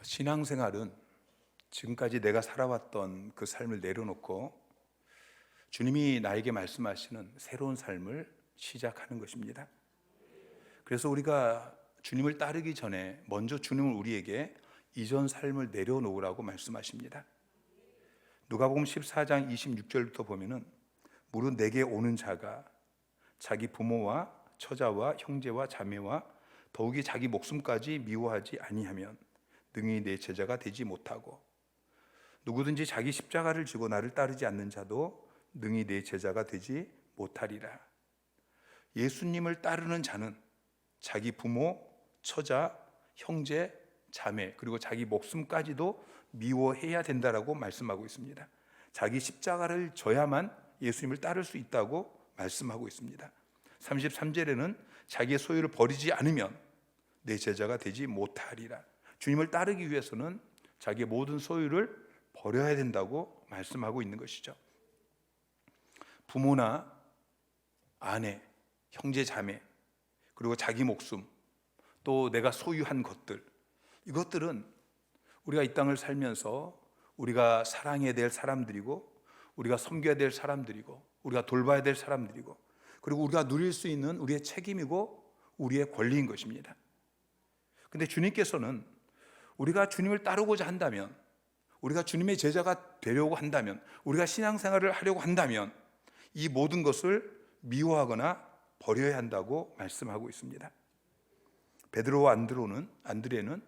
신앙생활은 지금까지 내가 살아왔던 그 삶을 내려놓고 주님이 나에게 말씀하시는 새로운 삶을 시작하는 것입니다. 그래서 우리가 주님을 따르기 전에 먼저 주님은 우리에게 이전 삶을 내려놓으라고 말씀하십니다. 누가복음 14장 26절부터 보면은 무릇 내게 오는 자가 자기 부모와 처자와 형제와 자매와 더욱이 자기 목숨까지 미워하지 아니하면 능히 내 제자가 되지 못하고 누구든지 자기 십자가를 지고 나를 따르지 않는 자도 능히 내 제자가 되지 못하리라. 예수님을 따르는 자는 자기 부모, 처자, 형제, 자매 그리고 자기 목숨까지도 미워해야 된다라고 말씀하고 있습니다. 자기 십자가를 져야만 예수님을 따를 수 있다고 말씀하고 있습니다. 33절에는 자기의 소유를 버리지 않으면 내 제자가 되지 못하리라. 주님을 따르기 위해서는 자기의 모든 소유를 버려야 된다고 말씀하고 있는 것이죠. 부모나 아내, 형제, 자매 그리고 자기 목숨 또 내가 소유한 것들, 이것들은 우리가 이 땅을 살면서 우리가 사랑해야 될 사람들이고 우리가 섬겨야 될 사람들이고 우리가 돌봐야 될 사람들이고 그리고 우리가 누릴 수 있는 우리의 책임이고 우리의 권리인 것입니다. 근데 주님께서는 우리가 주님을 따르고자 한다면, 우리가 주님의 제자가 되려고 한다면, 우리가 신앙생활을 하려고 한다면 이 모든 것을 미워하거나 버려야 한다고 말씀하고 있습니다. 베드로와 안드레는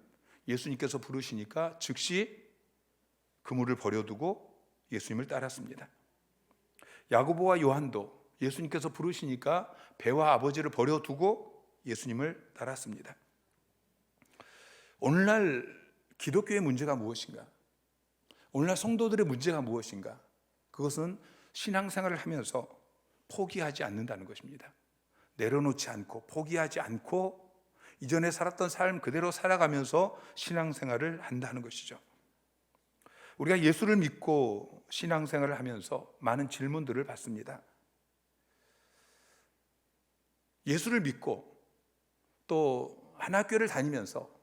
예수님께서 부르시니까 즉시 그물을 버려두고 예수님을 따랐습니다. 야고보와 요한도 예수님께서 부르시니까 배와 아버지를 버려두고 예수님을 따랐습니다. 오늘날 기독교의 문제가 무엇인가? 오늘날 성도들의 문제가 무엇인가? 그것은 신앙생활을 하면서 포기하지 않는다는 것입니다. 내려놓지 않고 포기하지 않고 이전에 살았던 삶 그대로 살아가면서 신앙생활을 한다는 것이죠. 우리가 예수를 믿고 신앙생활을 하면서 많은 질문들을 받습니다. 예수를 믿고 또 한학교를 다니면서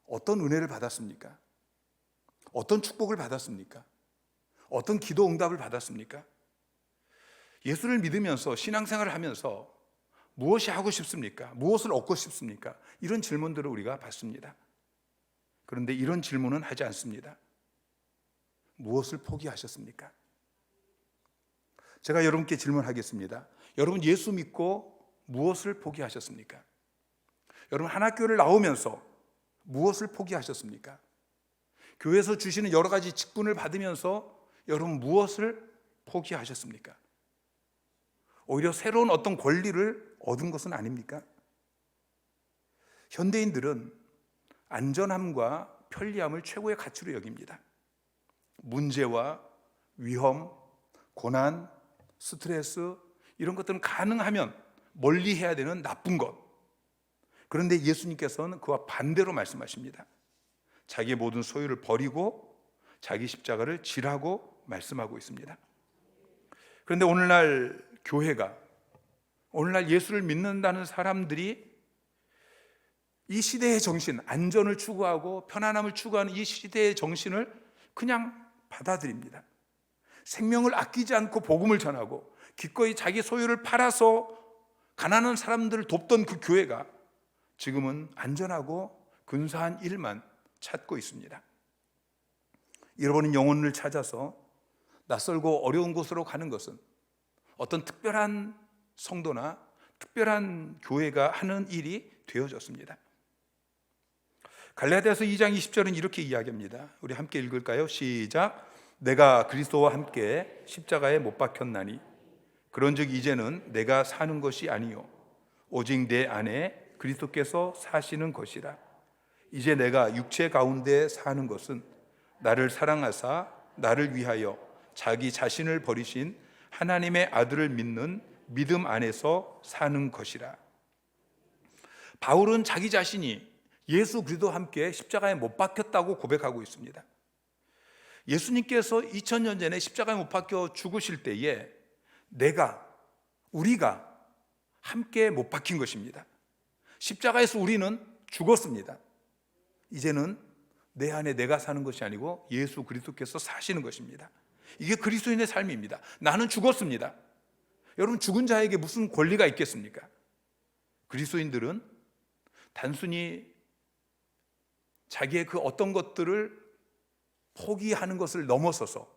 어떤 은혜를 받았습니까? 어떤 축복을 받았습니까? 어떤 기도 응답을 받았습니까? 예수를 믿으면서 신앙생활을 하면서 무엇이 하고 싶습니까? 무엇을 얻고 싶습니까? 이런 질문들을 우리가 받습니다. 그런데 이런 질문은 하지 않습니다. 무엇을 포기하셨습니까? 제가 여러분께 질문하겠습니다. 여러분 예수 믿고 무엇을 포기하셨습니까? 여러분 한 학교를 나오면서 무엇을 포기하셨습니까? 교회에서 주시는 여러 가지 직분을 받으면서 여러분 무엇을 포기하셨습니까? 오히려 새로운 어떤 권리를 얻은 것은 아닙니까? 현대인들은 안전함과 편리함을 최고의 가치로 여깁니다. 문제와 위험, 고난, 스트레스 이런 것들은 가능하면 멀리 해야 되는 나쁜 것. 그런데 예수님께서는 그와 반대로 말씀하십니다. 자기의 모든 소유를 버리고 자기 십자가를 지라고 말씀하고 있습니다. 그런데 오늘날 교회가, 오늘날 예수를 믿는다는 사람들이 이 시대의 정신, 안전을 추구하고 편안함을 추구하는 이 시대의 정신을 그냥 받아들입니다. 생명을 아끼지 않고 복음을 전하고 기꺼이 자기 소유를 팔아서 가난한 사람들을 돕던 그 교회가 지금은 안전하고 근사한 일만 찾고 있습니다. 잃어버린 영혼을 찾아서 낯설고 어려운 곳으로 가는 것은 어떤 특별한 성도나 특별한 교회가 하는 일이 되어졌습니다. 갈라디아서 2장 20절은 이렇게 이야기합니다. 우리 함께 읽을까요? 시작. 내가 그리스도와 함께 십자가에 못 박혔나니 그런즉 이제는 내가 사는 것이 아니요 오직 내 안에 그리스도께서 사시는 것이라. 이제 내가 육체 가운데 사는 것은 나를 사랑하사 나를 위하여 자기 자신을 버리신 하나님의 아들을 믿는 믿음 안에서 사는 것이라. 바울은 자기 자신이 예수 그리스도와 함께 십자가에 못 박혔다고 고백하고 있습니다. 예수님께서 2000년 전에 십자가에 못 박혀 죽으실 때에 우리가 함께 못 박힌 것입니다. 십자가에서 우리는 죽었습니다. 이제는 내 안에 내가 사는 것이 아니고 예수 그리스도께서 사시는 것입니다. 이게 그리스도인의 삶입니다. 나는 죽었습니다. 여러분, 죽은 자에게 무슨 권리가 있겠습니까? 그리스도인들은 단순히 자기의 그 어떤 것들을 포기하는 것을 넘어서서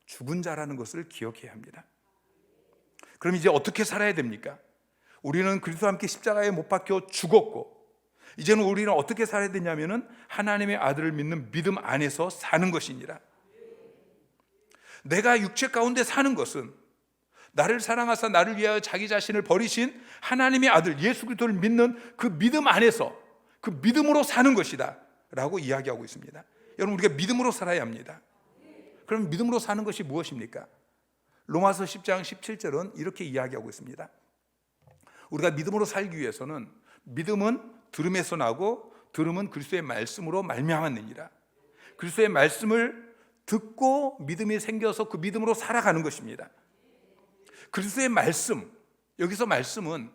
죽은 자라는 것을 기억해야 합니다. 그럼 이제 어떻게 살아야 됩니까? 우리는 그리스도와 함께 십자가에 못 박혀 죽었고, 이제는 우리는 어떻게 살아야 되냐면은 하나님의 아들을 믿는 믿음 안에서 사는 것이니라. 내가 육체 가운데 사는 것은 나를 사랑하사 나를 위하여 자기 자신을 버리신 하나님의 아들 예수 그리스도를 믿는 그 믿음 안에서, 그 믿음으로 사는 것이다 라고 이야기하고 있습니다. 여러분, 우리가 믿음으로 살아야 합니다. 그럼 믿음으로 사는 것이 무엇입니까? 로마서 10장 17절은 이렇게 이야기하고 있습니다. 우리가 믿음으로 살기 위해서는 믿음은 들음에서 나고 들음은 그리스도의 말씀으로 말미암았느니라. 그리스도의 말씀을 듣고 믿음이 생겨서 그 믿음으로 살아가는 것입니다. 그리스도의 말씀, 여기서 말씀은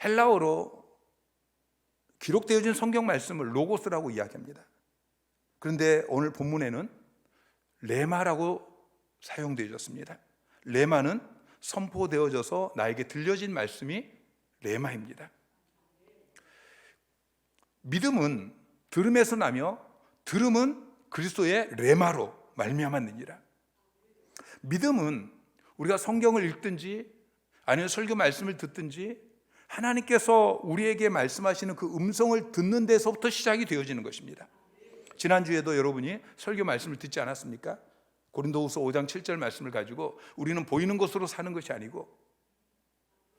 헬라어로 기록되어진 성경 말씀을 로고스라고 이야기합니다. 그런데 오늘 본문에는 레마라고 사용되어졌습니다. 레마는 선포되어져서 나에게 들려진 말씀이 레마입니다. 믿음은 들음에서 나며 들음은 그리스도의 레마로 말미암았느니라. 믿음은 우리가 성경을 읽든지 아니면 설교 말씀을 듣든지 하나님께서 우리에게 말씀하시는 그 음성을 듣는 데서부터 시작이 되어지는 것입니다. 지난주에도 여러분이 설교 말씀을 듣지 않았습니까? 고린도후서 5장 7절 말씀을 가지고 우리는 보이는 것으로 사는 것이 아니고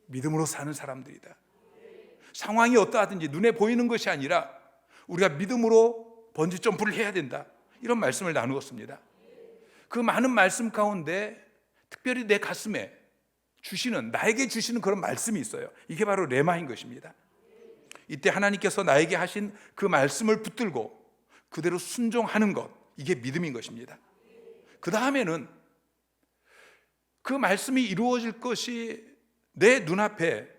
믿음으로 사는 사람들이다. 상황이 어떠하든지 눈에 보이는 것이 아니라 우리가 믿음으로 번지 점프를 해야 된다, 이런 말씀을 나누었습니다. 그 많은 말씀 가운데 특별히 내 가슴에 주시는, 나에게 주시는 그런 말씀이 있어요. 이게 바로 레마인 것입니다. 이때 하나님께서 나에게 하신 그 말씀을 붙들고 그대로 순종하는 것, 이게 믿음인 것입니다. 그 다음에는 그 말씀이 이루어질 것이 내 눈앞에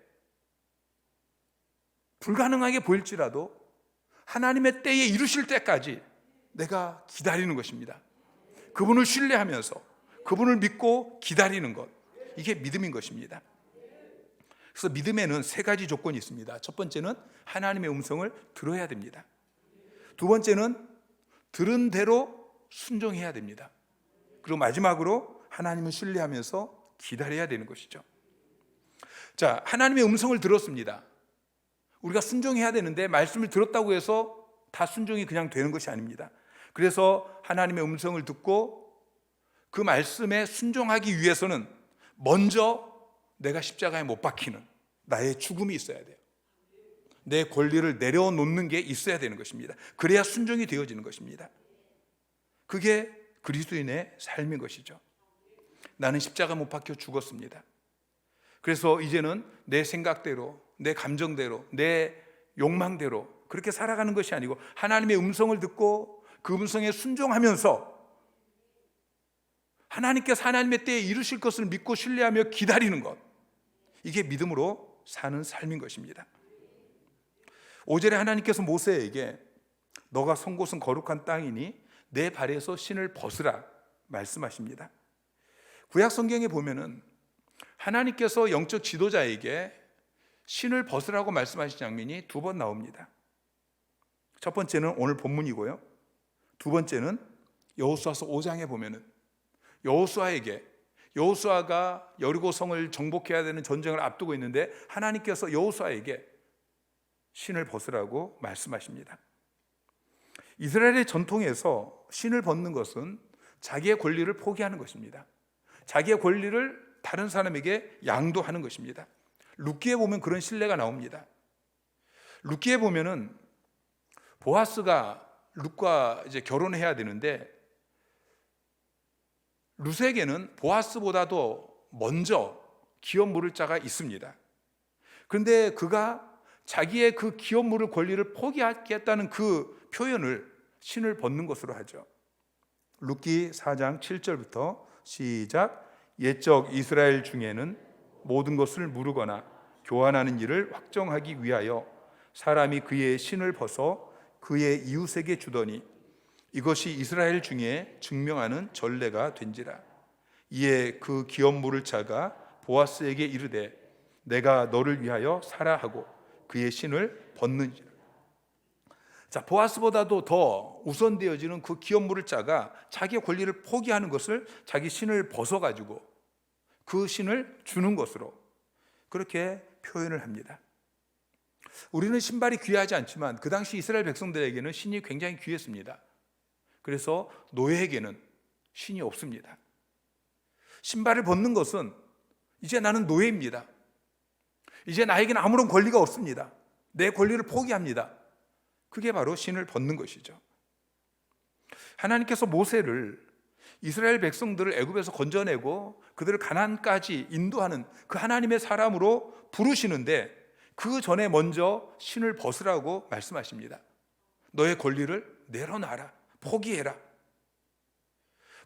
불가능하게 보일지라도 하나님의 때에 이루실 때까지 내가 기다리는 것입니다. 그분을 신뢰하면서 그분을 믿고 기다리는 것, 이게 믿음인 것입니다. 그래서 믿음에는 세 가지 조건이 있습니다. 첫 번째는 하나님의 음성을 들어야 됩니다. 두 번째는 들은 대로 순종해야 됩니다. 그리고 마지막으로 하나님을 신뢰하면서 기다려야 되는 것이죠. 자, 하나님의 음성을 들었습니다. 우리가 순종해야 되는데 말씀을 들었다고 해서 다 순종이 그냥 되는 것이 아닙니다. 그래서 하나님의 음성을 듣고 그 말씀에 순종하기 위해서는 먼저 내가 십자가에 못 박히는 나의 죽음이 있어야 돼요. 내 권리를 내려놓는 게 있어야 되는 것입니다. 그래야 순종이 되어지는 것입니다. 그게 그리스도인의 삶인 것이죠. 나는 십자가 못 박혀 죽었습니다. 그래서 이제는 내 생각대로, 내 감정대로, 내 욕망대로 그렇게 살아가는 것이 아니고 하나님의 음성을 듣고 그 음성에 순종하면서 하나님께서 하나님의 때에 이루실 것을 믿고 신뢰하며 기다리는 것, 이게 믿음으로 사는 삶인 것입니다. 5절에 하나님께서 모세에게 너가 선 곳은 거룩한 땅이니 내 발에서 신을 벗으라 말씀하십니다. 구약 성경에 보면은 하나님께서 영적 지도자에게 신을 벗으라고 말씀하신 장면이 두 번 나옵니다. 첫 번째는 오늘 본문이고요. 두 번째는 여호수아서 5장에 보면은 여호수아가 여리고 성을 정복해야 되는 전쟁을 앞두고 있는데 하나님께서 여호수아에게 신을 벗으라고 말씀하십니다. 이스라엘의 전통에서 신을 벗는 것은 자기의 권리를 포기하는 것입니다. 자기의 권리를 다른 사람에게 양도하는 것입니다. 룻기에 보면 그런 신뢰가 나옵니다. 룻기에 보면은 보아스가 룻과 이제 결혼해야 되는데 룻에게는 보아스보다도 먼저 기업 물을 자가 있습니다. 그런데 그가 자기의 그 기업 물을 권리를 포기하겠다는 그 표현을 신을 벗는 것으로 하죠. 룻기 4장 7절부터 시작. 옛적 이스라엘 중에는 모든 것을 무르거나 교환하는 일을 확정하기 위하여 사람이 그의 신을 벗어 그의 이웃에게 주더니 이것이 이스라엘 중에 증명하는 전례가 된지라. 이에 그 기업물을 자가 보아스에게 이르되 내가 너를 위하여 사라 하고 그의 신을 벗는지라. 자, 보아스보다도 더 우선되어지는 그 기업물을 자가 자기의 권리를 포기하는 것을 자기 신을 벗어가지고 그 신을 주는 것으로 그렇게 표현을 합니다. 우리는 신발이 귀하지 않지만 그 당시 이스라엘 백성들에게는 신이 굉장히 귀했습니다. 그래서 노예에게는 신이 없습니다. 신발을 벗는 것은 이제 나는 노예입니다. 이제 나에게는 아무런 권리가 없습니다. 내 권리를 포기합니다. 그게 바로 신을 벗는 것이죠. 하나님께서 모세를 이스라엘 백성들을 애굽에서 건져내고 그들을 가나안까지 인도하는 그 하나님의 사람으로 부르시는데 그 전에 먼저 신을 벗으라고 말씀하십니다. 너의 권리를 내려놔라. 포기해라.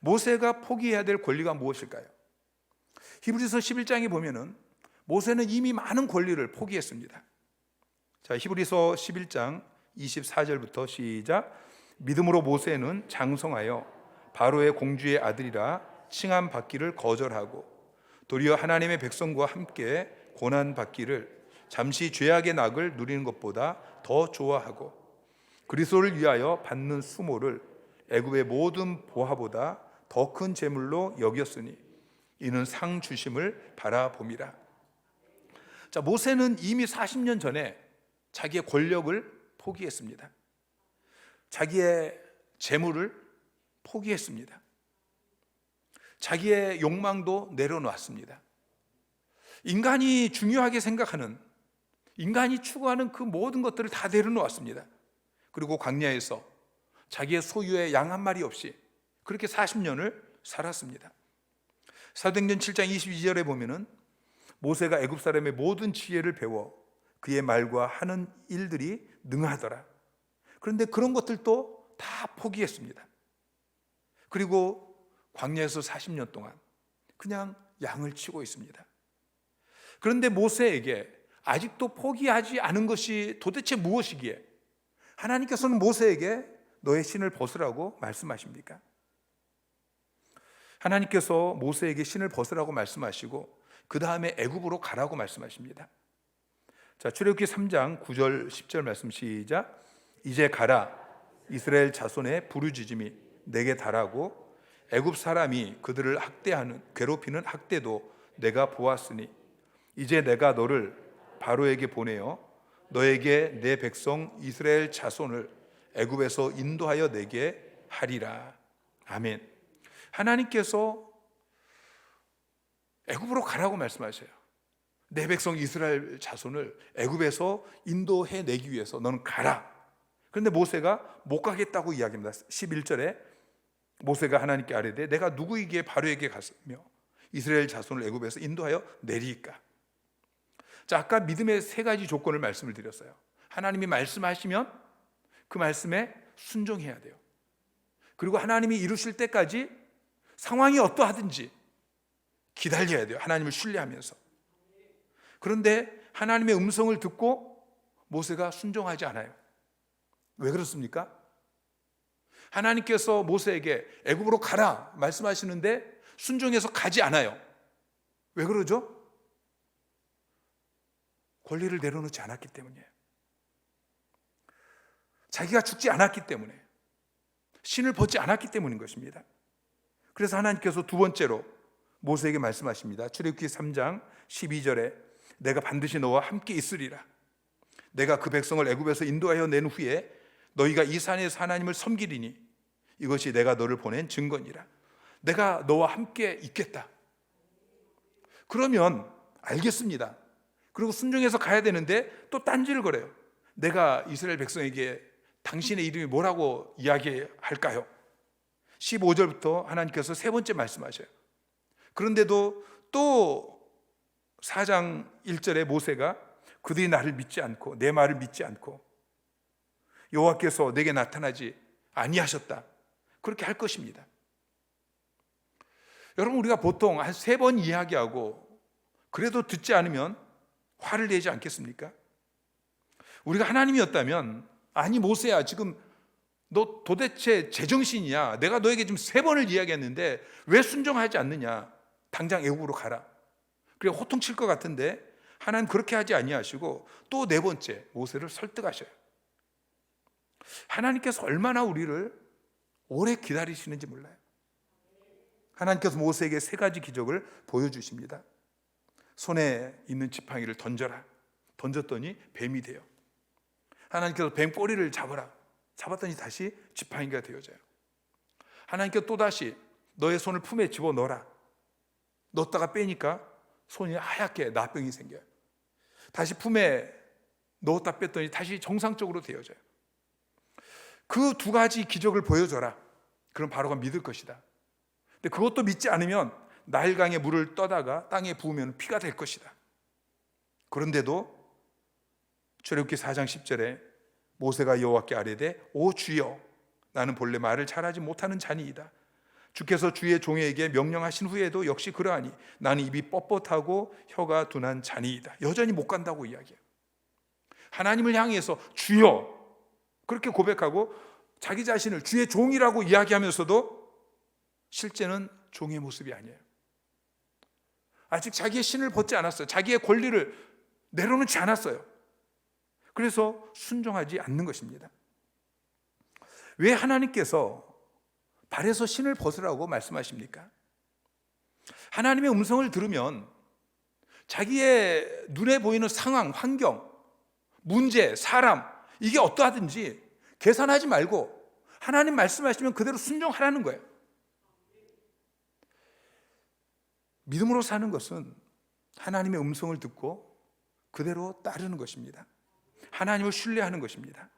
모세가 포기해야 될 권리가 무엇일까요? 히브리서 11장에 보면은 모세는 이미 많은 권리를 포기했습니다. 자, 히브리서 11장 24절부터 시작. 믿음으로 모세는 장성하여 바로의 공주의 아들이라 칭함 받기를 거절하고 도리어 하나님의 백성과 함께 고난 받기를 잠시 죄악의 낙을 누리는 것보다 더 좋아하고 그리스도를 위하여 받는 수모를 애굽의 모든 보화보다 더 큰 재물로 여겼으니 이는 상 주심을 바라봄이라. 자, 모세는 이미 40년 전에 자기의 권력을 포기했습니다. 자기의 재물을 포기했습니다. 자기의 욕망도 내려놓았습니다. 인간이 중요하게 생각하는, 인간이 추구하는 그 모든 것들을 다 내려놓았습니다. 그리고 광야에서 자기의 소유의 양 한 마리 없이 그렇게 40년을 살았습니다. 사도행전 7장 22절에 보면은 모세가 애굽 사람의 모든 지혜를 배워 그의 말과 하는 일들이 능하더라. 그런데 그런 것들도 다 포기했습니다. 그리고 광야에서 40년 동안 그냥 양을 치고 있습니다. 그런데 모세에게 아직도 포기하지 않은 것이 도대체 무엇이기에 하나님께서는 모세에게 너의 신을 벗으라고 말씀하십니까? 하나님께서 모세에게 신을 벗으라고 말씀하시고 그 다음에 애굽으로 가라고 말씀하십니다. 자, 출애굽기 3장 9절 10절 말씀 시작. 이제 가라. 이스라엘 자손의 부르짖음이 내게 달하고 애굽 사람이 그들을 학대하는 괴롭히는 학대도 내가 보았으니 이제 내가 너를 바로에게 보내어 너에게 내 백성 이스라엘 자손을 애굽에서 인도하여 내게 하리라. 아멘. 하나님께서 애굽으로 가라고 말씀하셔요. 내 백성 이스라엘 자손을 애굽에서 인도해 내기 위해서 너는 가라. 그런데 모세가 못 가겠다고 이야기합니다. 11절에 모세가 하나님께 아뢰되 내가 누구이기에 바로에게 갔으며 이스라엘 자손을 애굽에서 인도하여 내리까. 자, 아까 믿음의 세 가지 조건을 말씀을 드렸어요. 하나님이 말씀하시면 그 말씀에 순종해야 돼요. 그리고 하나님이 이루실 때까지 상황이 어떠하든지 기다려야 돼요. 하나님을 신뢰하면서. 그런데 하나님의 음성을 듣고 모세가 순종하지 않아요. 왜 그렇습니까? 하나님께서 모세에게 애굽으로 가라 말씀하시는데 순종해서 가지 않아요. 왜 그러죠? 권리를 내려놓지 않았기 때문이에요. 자기가 죽지 않았기 때문에, 신을 벗지 않았기 때문인 것입니다. 그래서 하나님께서 두 번째로 모세에게 말씀하십니다. 출애굽기 3장 12절에 내가 반드시 너와 함께 있으리라. 내가 그 백성을 애굽에서 인도하여 낸 후에 너희가 이 산에서 하나님을 섬기리니 이것이 내가 너를 보낸 증거니라. 내가 너와 함께 있겠다. 그러면 알겠습니다. 그리고 순종해서 가야 되는데 또 딴지를 걸어요. 내가 이스라엘 백성에게 당신의 이름이 뭐라고 이야기할까요? 15절부터 하나님께서 세 번째 말씀하셔요. 그런데도 또 4장 1절에 모세가 그들이 나를 믿지 않고 내 말을 믿지 않고 여호와께서 내게 나타나지 아니하셨다. 그렇게 할 것입니다. 여러분, 우리가 보통 한 3번 이야기하고 그래도 듣지 않으면 화를 내지 않겠습니까? 우리가 하나님이었다면 아니 모세야, 지금 너 도대체 제정신이야? 내가 너에게 지금 3번을 이야기했는데 왜 순종하지 않느냐? 당장 애국으로 가라. 그래 호통칠 것 같은데 하나님 그렇게 하지 아니하시고 또 4번째 모세를 설득하셔요. 하나님께서 얼마나 우리를 오래 기다리시는지 몰라요. 하나님께서 모세에게 3가지 기적을 보여주십니다. 손에 있는 지팡이를 던져라. 던졌더니 뱀이 돼요. 하나님께서 뱀 꼬리를 잡아라. 잡았더니 다시 지팡이가 되어져요. 하나님께서 또다시 너의 손을 품에 집어넣어라. 넣었다가 빼니까 손이 하얗게 나병이 생겨요. 다시 품에 넣었다 뺐더니 다시 정상적으로 되어져요. 그 2가지 기적을 보여줘라. 그럼 바로가 믿을 것이다. 근데 그것도 믿지 않으면 나일강에 물을 떠다가 땅에 부으면 피가 될 것이다. 그런데도 출애굽기 4장 10절에 모세가 여호와께 아뢰되 오 주여, 나는 본래 말을 잘하지 못하는 자니이다. 주께서 주의 종에게 명령하신 후에도 역시 그러하니 나는 입이 뻣뻣하고 혀가 둔한 자니이다. 여전히 못 간다고 이야기해요. 하나님을 향해서 주여 그렇게 고백하고 자기 자신을 주의 종이라고 이야기하면서도 실제는 종의 모습이 아니에요. 아직 자기의 신을 벗지 않았어요. 자기의 권리를 내려놓지 않았어요. 그래서 순종하지 않는 것입니다. 왜 하나님께서 발에서 신을 벗으라고 말씀하십니까? 하나님의 음성을 들으면 자기의 눈에 보이는 상황, 환경, 문제, 사람, 이게 어떠하든지 계산하지 말고 하나님 말씀하시면 그대로 순종하라는 거예요. 믿음으로 사는 것은 하나님의 음성을 듣고 그대로 따르는 것입니다. 하나님을 신뢰하는 것입니다.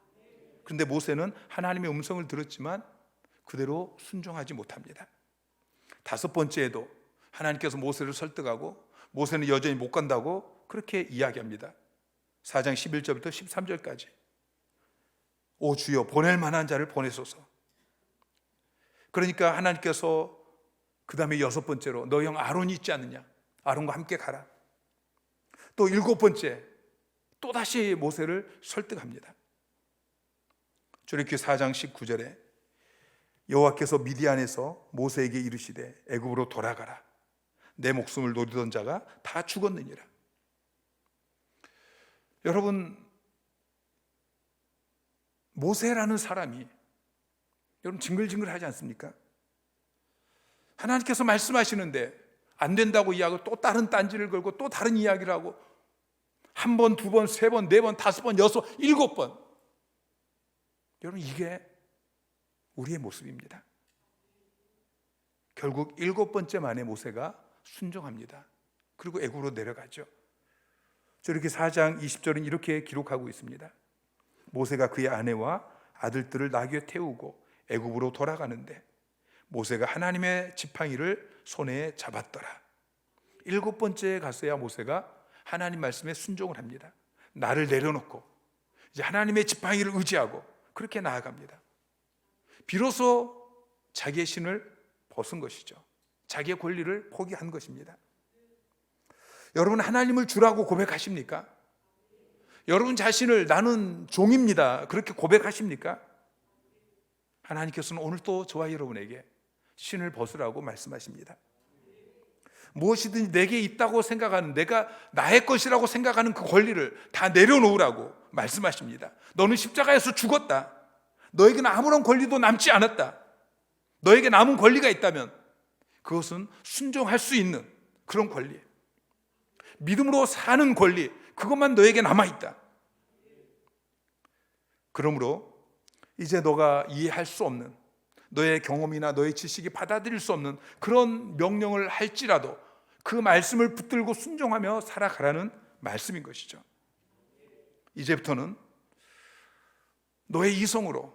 그런데 모세는 하나님의 음성을 들었지만 그대로 순종하지 못합니다. 5번째에도 하나님께서 모세를 설득하고 모세는 여전히 못 간다고 그렇게 이야기합니다. 4장 11절부터 13절까지 오 주여, 보낼 만한 자를 보내소서. 그러니까 하나님께서 그 다음에 6번째로 너 형 아론이 있지 않느냐, 아론과 함께 가라. 또 7번째 또다시 모세를 설득합니다. 출애굽기 4장 19절에 여호와께서 미디안에서 모세에게 이르시되 애굽으로 돌아가라. 내 목숨을 노리던 자가 다 죽었느니라. 여러분, 모세라는 사람이 여러분 징글징글하지 않습니까? 하나님께서 말씀하시는데 안 된다고 이야기하고 또 다른 딴지를 걸고 또 다른 이야기를 하고 1번, 2번, 3번, 4번, 5번, 6, 7번. 여러분 이게 우리의 모습입니다. 결국 7번째 만에 모세가 순종합니다. 그리고 애굽으로 내려가죠. 저렇게 4장 20절은 이렇게 기록하고 있습니다. 모세가 그의 아내와 아들들을 나귀에 태우고 애굽으로 돌아가는데 모세가 하나님의 지팡이를 손에 잡았더라. 7번째에 갔어야 모세가 하나님 말씀에 순종을 합니다. 나를 내려놓고 이제 하나님의 지팡이를 의지하고 그렇게 나아갑니다. 비로소 자기의 신을 벗은 것이죠. 자기의 권리를 포기한 것입니다. 여러분 하나님을 주라고 고백하십니까? 여러분 자신을 나는 종입니다 그렇게 고백하십니까? 하나님께서는 오늘 또 저와 여러분에게 신을 벗으라고 말씀하십니다. 무엇이든지 내게 있다고 생각하는, 내가 나의 것이라고 생각하는 그 권리를 다 내려놓으라고 말씀하십니다. 너는 십자가에서 죽었다. 너에게는 아무런 권리도 남지 않았다. 너에게 남은 권리가 있다면 그것은 순종할 수 있는 그런 권리, 믿음으로 사는 권리, 그것만 너에게 남아있다. 그러므로 이제 너가 이해할 수 없는, 너의 경험이나 너의 지식이 받아들일 수 없는 그런 명령을 할지라도 그 말씀을 붙들고 순종하며 살아가라는 말씀인 것이죠. 이제부터는 너의 이성으로,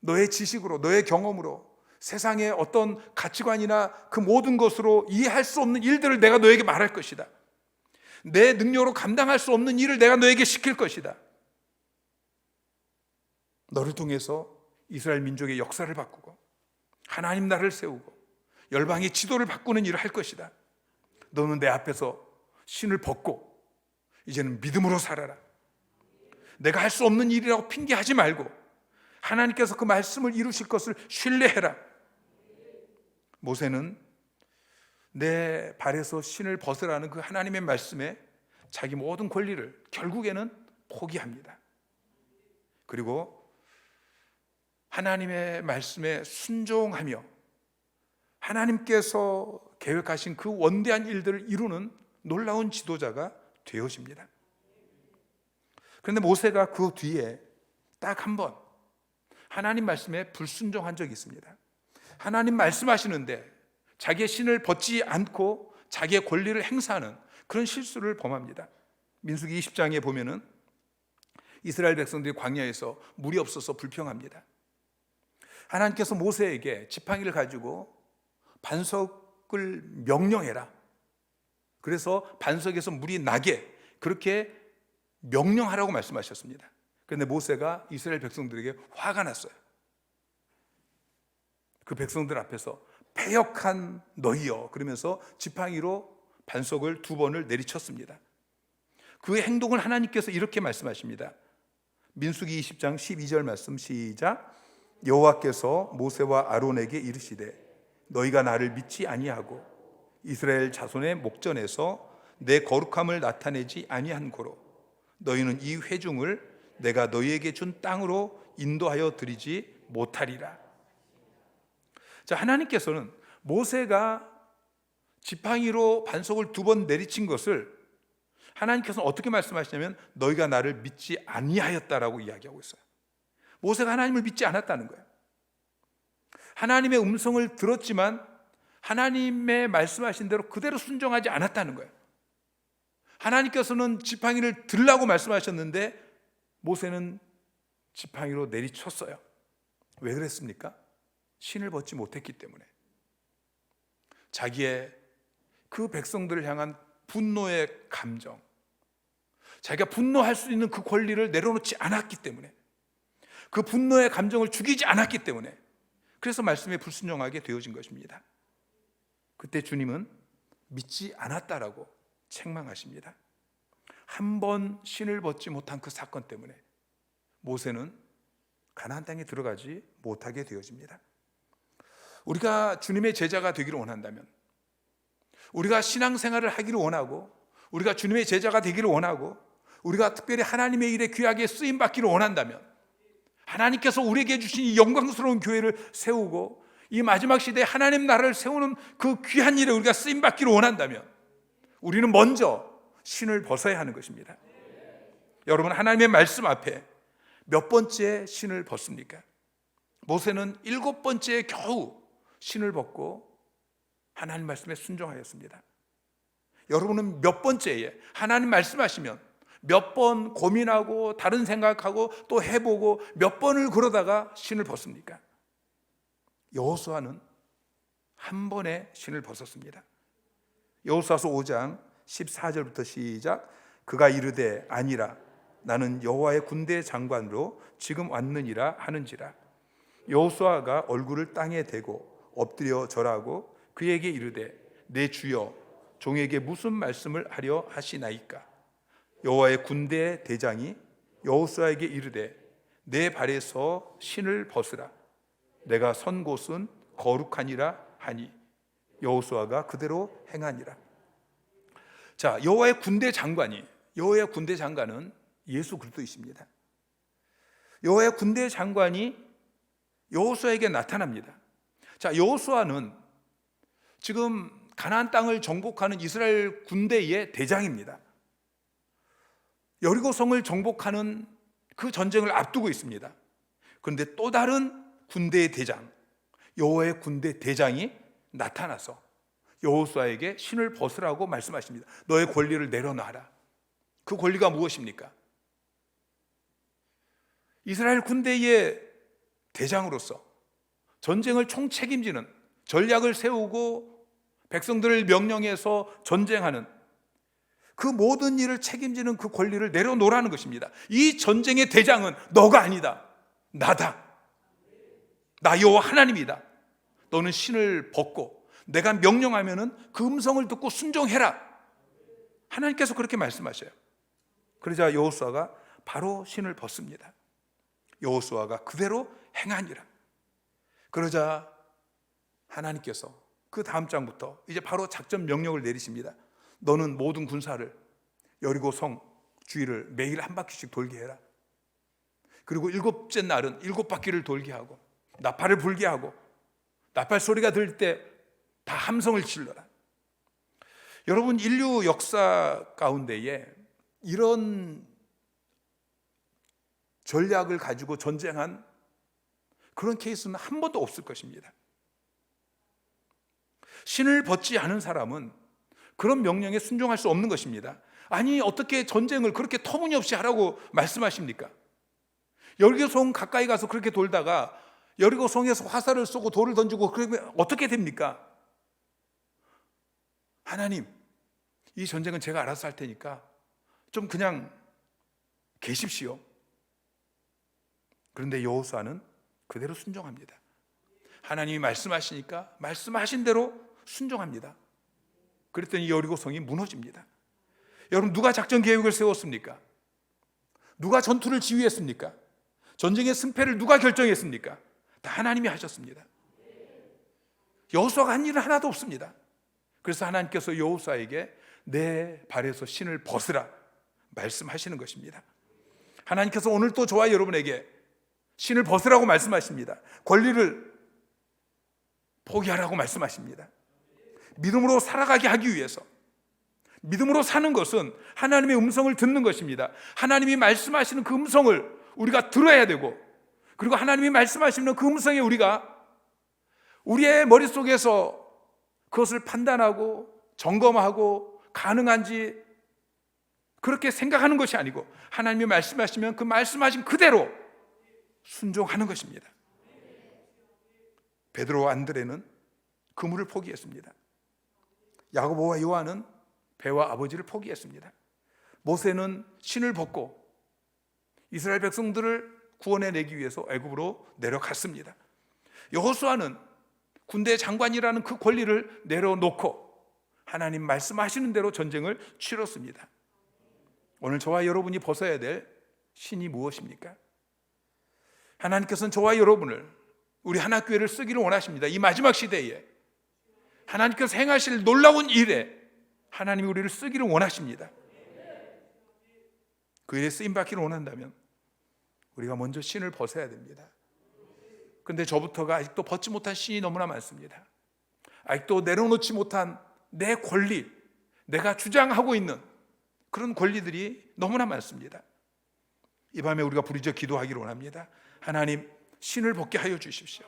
너의 지식으로, 너의 경험으로 세상의 어떤 가치관이나 그 모든 것으로 이해할 수 없는 일들을 내가 너에게 말할 것이다. 내 능력으로 감당할 수 없는 일을 내가 너에게 시킬 것이다. 너를 통해서 이스라엘 민족의 역사를 바꾸고 하나님 나라를 세우고 열방의 지도를 바꾸는 일을 할 것이다. 너는 내 앞에서 신을 벗고 이제는 믿음으로 살아라. 내가 할 수 없는 일이라고 핑계하지 말고 하나님께서 그 말씀을 이루실 것을 신뢰해라. 모세는 내 발에서 신을 벗으라는 그 하나님의 말씀에 자기 모든 권리를 결국에는 포기합니다. 그리고 하나님의 말씀에 순종하며 하나님께서 계획하신 그 원대한 일들을 이루는 놀라운 지도자가 되어집니다. 그런데 모세가 그 뒤에 딱 한 번 하나님 말씀에 불순종한 적이 있습니다. 하나님 말씀하시는데 자기의 신을 벗지 않고 자기의 권리를 행사하는 그런 실수를 범합니다. 민수기 20장에 보면은 이스라엘 백성들이 광야에서 물이 없어서 불평합니다. 하나님께서 모세에게 지팡이를 가지고 반석을 명령해라. 그래서 반석에서 물이 나게 그렇게 명령하라고 말씀하셨습니다. 그런데 모세가 이스라엘 백성들에게 화가 났어요. 그 백성들 앞에서 패역한 너희여 그러면서 지팡이로 반석을 2번을 내리쳤습니다. 그 행동을 하나님께서 이렇게 말씀하십니다. 민수기 20장 12절 말씀 시작. 여호와께서 모세와 아론에게 이르시되 너희가 나를 믿지 아니하고 이스라엘 자손의 목전에서 내 거룩함을 나타내지 아니한 고로 너희는 이 회중을 내가 너희에게 준 땅으로 인도하여 드리지 못하리라. 자, 하나님께서는 모세가 지팡이로 반석을 2번 내리친 것을 하나님께서는 어떻게 말씀하시냐면 너희가 나를 믿지 아니하였다라고 이야기하고 있어요. 모세가 하나님을 믿지 않았다는 거예요. 하나님의 음성을 들었지만 하나님의 말씀하신 대로 그대로 순종하지 않았다는 거예요. 하나님께서는 지팡이를 들라고 말씀하셨는데 모세는 지팡이로 내리쳤어요. 왜 그랬습니까? 신을 벗지 못했기 때문에. 자기의 그 백성들을 향한 분노의 감정, 자기가 분노할 수 있는 그 권리를 내려놓지 않았기 때문에, 그 분노의 감정을 죽이지 않았기 때문에, 그래서 말씀에 불순종하게 되어진 것입니다. 그때 주님은 믿지 않았다라고 책망하십니다. 한 번 신을 벗지 못한 그 사건 때문에 모세는 가나안 땅에 들어가지 못하게 되어집니다. 우리가 주님의 제자가 되기를 원한다면, 우리가 신앙생활을 하기를 원하고, 우리가 주님의 제자가 되기를 원하고, 우리가 특별히 하나님의 일에 귀하게 쓰임받기를 원한다면, 하나님께서 우리에게 주신 이 영광스러운 교회를 세우고 이 마지막 시대에 하나님 나라를 세우는 그 귀한 일에 우리가 쓰임받기를 원한다면 우리는 먼저 신을 벗어야 하는 것입니다. 여러분, 하나님의 말씀 앞에 몇 번째 신을 벗습니까? 모세는 7번째에 겨우 신을 벗고 하나님 말씀에 순종하였습니다. 여러분은 몇 번째에 하나님 말씀하시면 몇 번 고민하고 다른 생각하고 또 해보고 몇 번을 그러다가 신을 벗습니까? 여호수아는 한 번에 신을 벗었습니다. 여호수아서 5장 14절부터 시작. 그가 이르되 아니라 나는 여호와의 군대 장관으로 지금 왔느니라 하는지라. 여호수아가 얼굴을 땅에 대고 엎드려 절하고 그에게 이르되 내 주여 종에게 무슨 말씀을 하려 하시나이까. 여호와의 군대 대장이 여호수아에게 이르되 내 발에서 신을 벗으라. 내가 선 곳은 거룩하니라 하니 여호수아가 그대로 행하니라. 자, 여호와의 군대 장관은 예수 그리스도이십니다. 여호와의 군대 장관이 여호수아에게 나타납니다. 자, 여호수아는 지금 가나안 땅을 정복하는 이스라엘 군대의 대장입니다. 여리고성을 정복하는 그 전쟁을 앞두고 있습니다. 그런데 또 다른 군대의 대장, 여호와의 군대 대장이 나타나서 여호수아에게 신을 벗으라고 말씀하십니다. 너의 권리를 내려놔라. 그 권리가 무엇입니까? 이스라엘 군대의 대장으로서 전쟁을 총책임지는, 전략을 세우고 백성들을 명령해서 전쟁하는 그 모든 일을 책임지는 그 권리를 내려놓으라는 것입니다. 이 전쟁의 대장은 너가 아니다. 나다. 나 여호와 하나님이다. 너는 신을 벗고 내가 명령하면은 그 음성을 듣고 순종해라. 하나님께서 그렇게 말씀하셔요. 그러자 여호수아가 바로 신을 벗습니다. 여호수아가 그대로 행하니라. 그러자 하나님께서 그 다음 장부터 이제 바로 작전 명령을 내리십니다. 너는 모든 군사를 여리고 성 주위를 매일 한 바퀴씩 돌게 해라. 그리고 일곱째 날은 일곱 바퀴를 돌게 하고 나팔을 불게 하고 나팔 소리가 들릴 때 다 함성을 질러라. 여러분, 인류 역사 가운데에 이런 전략을 가지고 전쟁한 그런 케이스는 한 번도 없을 것입니다. 신을 벗지 않은 사람은 그런 명령에 순종할 수 없는 것입니다. 아니, 어떻게 전쟁을 그렇게 터무니없이 하라고 말씀하십니까? 여리고성 가까이 가서 그렇게 돌다가 여리고성에서 화살을 쏘고 돌을 던지고 그러면 어떻게 됩니까? 하나님, 이 전쟁은 제가 알아서 할 테니까 좀 그냥 계십시오. 그런데 여호수아는 그대로 순종합니다. 하나님이 말씀하시니까 말씀하신 대로 순종합니다. 그랬더니 여리고성이 무너집니다. 여러분, 누가 작전 계획을 세웠습니까? 누가 전투를 지휘했습니까? 전쟁의 승패를 누가 결정했습니까? 다 하나님이 하셨습니다. 여호수아가 한 일은 하나도 없습니다. 그래서 하나님께서 여호수아에게 내 발에서 신을 벗으라 말씀하시는 것입니다. 하나님께서 오늘 또 저와 여러분에게 신을 벗으라고 말씀하십니다. 권리를 포기하라고 말씀하십니다. 믿음으로 살아가게 하기 위해서, 믿음으로 사는 것은 하나님의 음성을 듣는 것입니다. 하나님이 말씀하시는 그 음성을 우리가 들어야 되고, 그리고 하나님이 말씀하시는 그 음성에 우리가 우리의 머릿속에서 그것을 판단하고 점검하고 가능한지 그렇게 생각하는 것이 아니고 하나님이 말씀하시면 그 말씀하신 그대로 순종하는 것입니다. 베드로와 안드레는 그물을 포기했습니다. 야고보와 요한은 배와 아버지를 포기했습니다. 모세는 신을 벗고 이스라엘 백성들을 구원해 내기 위해서 애굽으로 내려갔습니다. 여호수아는 군대 장관이라는 그 권리를 내려놓고 하나님 말씀하시는 대로 전쟁을 치렀습니다. 오늘 저와 여러분이 벗어야 될 신이 무엇입니까? 하나님께서는 저와 여러분을, 우리 하나교회를 쓰기를 원하십니다. 이 마지막 시대에 하나님께서 행하실 놀라운 일에 하나님이 우리를 쓰기를 원하십니다. 그 일에 쓰임받기를 원한다면 우리가 먼저 신을 벗어야 됩니다. 그런데 저부터가 아직도 벗지 못한 신이 너무나 많습니다. 아직도 내려놓지 못한 내 권리, 내가 주장하고 있는 그런 권리들이 너무나 많습니다. 이 밤에 우리가 부르짖어 기도하기를 원합니다. 하나님, 신을 벗게 하여 주십시오.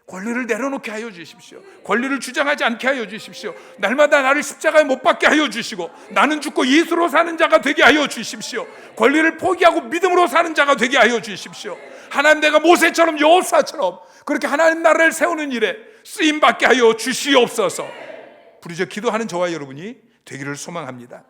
권리를 내려놓게 하여 주십시오. 권리를 주장하지 않게 하여 주십시오. 날마다 나를 십자가에 못 박게 하여 주시고 나는 죽고 예수로 사는 자가 되게 하여 주십시오. 권리를 포기하고 믿음으로 사는 자가 되게 하여 주십시오. 하나님, 내가 모세처럼 여호수아처럼 그렇게 하나님 나라를 세우는 일에 쓰임받게 하여 주시옵소서. 부르짖어 기도하는 저와 여러분이 되기를 소망합니다.